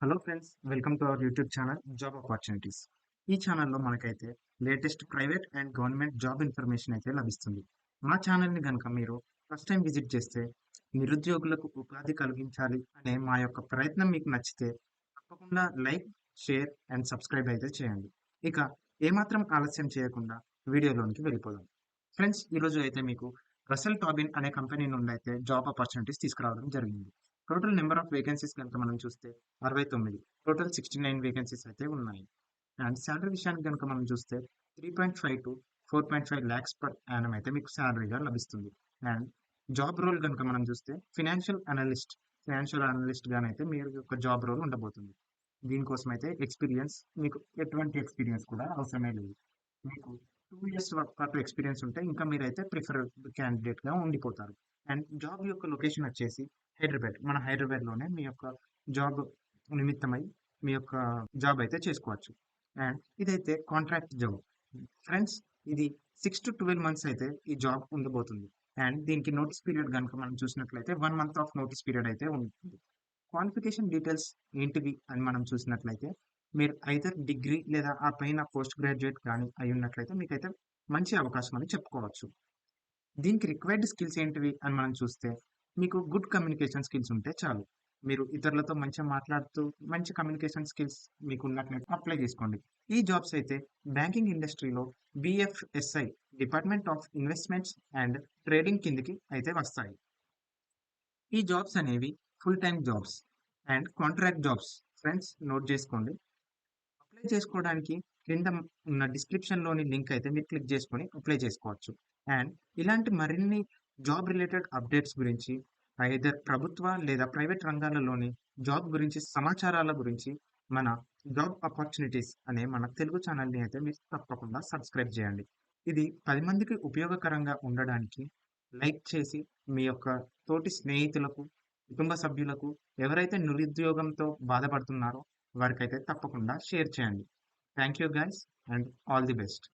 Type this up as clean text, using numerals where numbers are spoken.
Hello friends, welcome to our YouTube channel job opportunities. ఈ ఛానల్లో మనకైతే latest private and government job information అయితే లభిస్తుంది. మా ఛానల్ని కనుక మీరు ఫస్ట్ టైం విజిట్ చేస్తే నిరుద్యోగులకు ఉపాధి కలిగించాలి అనే మా యొక్క ప్రయత్నం మీకు నచ్చితే తప్పకుండా లైక్, షేర్ అండ్ సబ్స్క్రైబ్ అయితే చేయండి. ఇక ఏమాత్రం ఆలస్యం చేయకుండా వీడియోలోనికి వెళ్ళిపోదాం. ఫ్రెండ్స్, ఈరోజు అయితే మీకు రసెల్ టాబిన్ అనే కంపెనీ నుండి అయితే జాబ్ ఆపర్చునిటీస్ తీసుకురావడం జరిగింది. టోటల్ నెంబర్ ఆఫ్ వేకెన్సీస్ కనుక మనం చూస్తే 69, టోటల్ 69 వేకెన్సీస్ అయితే ఉన్నాయి. అండ్ శాలరీ విషయానికి కనుక మనం చూస్తే 3.5 టు 4.5 ల్యాక్స్ పర్ యానం అయితే మీకు శాలరీగా లభిస్తుంది. అండ్ జాబ్ రోల్ కనుక మనం చూస్తే ఫినాన్షియల్ అనలిస్ట్ గానైతే మీరు యొక్క జాబ్ రోల్ ఉండబోతుంది. దీనికోసం అయితే మీకు ఎటువంటి ఎక్స్పీరియన్స్ కూడా అవసరమే లేదు. మీకు 2 ఇయర్స్ పాటు ఎక్స్పీరియన్స్ ఉంటే ఇంకా మీరైతే ప్రిఫర్డ్ క్యాండిడేట్గా ఉండిపోతారు. అండ్ జాబ్ యొక్క లొకేషన్ వచ్చేసి హైదరాబాద్. మన హైదరాబాద్లోనే మీ యొక్క జాబ్ నిమిత్తమై మీ యొక్క జాబ్ అయితే చేసుకోవచ్చు. అండ్ ఇదైతే కాంట్రాక్ట్ జాబ్. ఫ్రెండ్స్, ఇది 6 to 12 months అయితే ఈ జాబ్ ఉండబోతుంది. అండ్ దీనికి నోటీస్ పీరియడ్ కనుక మనం చూసినట్లయితే 1 month ఆఫ్ నోటీస్ పీరియడ్ అయితే ఉంటుంది. క్వాలిఫికేషన్ డీటెయిల్స్ ఏంటివి అని మనం చూసినట్లయితే మీరు ఐదర్ డిగ్రీ లేదా ఆ పైన పోస్ట్ గ్రాడ్యుయేట్ కానీ అయి ఉన్నట్లయితే మీకైతే మంచి అవకాశం అని చెప్పుకోవచ్చు. దీనికి రిక్వైర్డ్ స్కిల్స్ ఏంటివి అని మనం చూస్తే మీకు గుడ్ కమ్యూనికేషన్ స్కిల్స్ ఉంటే చాలు. మీరు ఇతరులతో మంచిగా మాట్లాడుతూ మంచి కమ్యూనికేషన్ స్కిల్స్ మీకు ఉన్నట్లయితే అప్లై చేసుకోండి. ఈ జాబ్స్ అయితే బ్యాంకింగ్ ఇండస్ట్రీలో BFSI, department of investments and trading కిందికి అయితే వస్తాయి. ఈ జాబ్స్ అనేవి full time jobs and contract jobs. Friends, note చేసుకోండి. అప్లై చేసుకోవడానికి క్రింద ఉన్న డిస్క్రిప్షన్లోని లింక్ అయితే మీరు క్లిక్ చేసుకొని అప్లై చేసుకోవచ్చు. అండ్ ఇలాంటి మరిన్ని జాబ్ రిలేటెడ్ అప్డేట్స్ గురించి ఐదర్ ప్రభుత్వ లేదా ప్రైవేట్ రంగాలలోని జాబ్ గురించి సమాచారాల గురించి మన జాబ్ ఆపర్చునిటీస్ అనే మన తెలుగు ఛానల్ని అయితే మీరు తప్పకుండా సబ్స్క్రైబ్ చేయండి. ఇది 10 మందికి ఉపయోగకరంగా ఉండడానికి లైక్ చేసి మీ యొక్క తోటి స్నేహితులకు, కుటుంబ సభ్యులకు, ఎవరైతే నిరుద్యోగంతో బాధపడుతున్నారో వారికైతే తప్పకుండా షేర్ చేయండి. Thank you guys and all the best.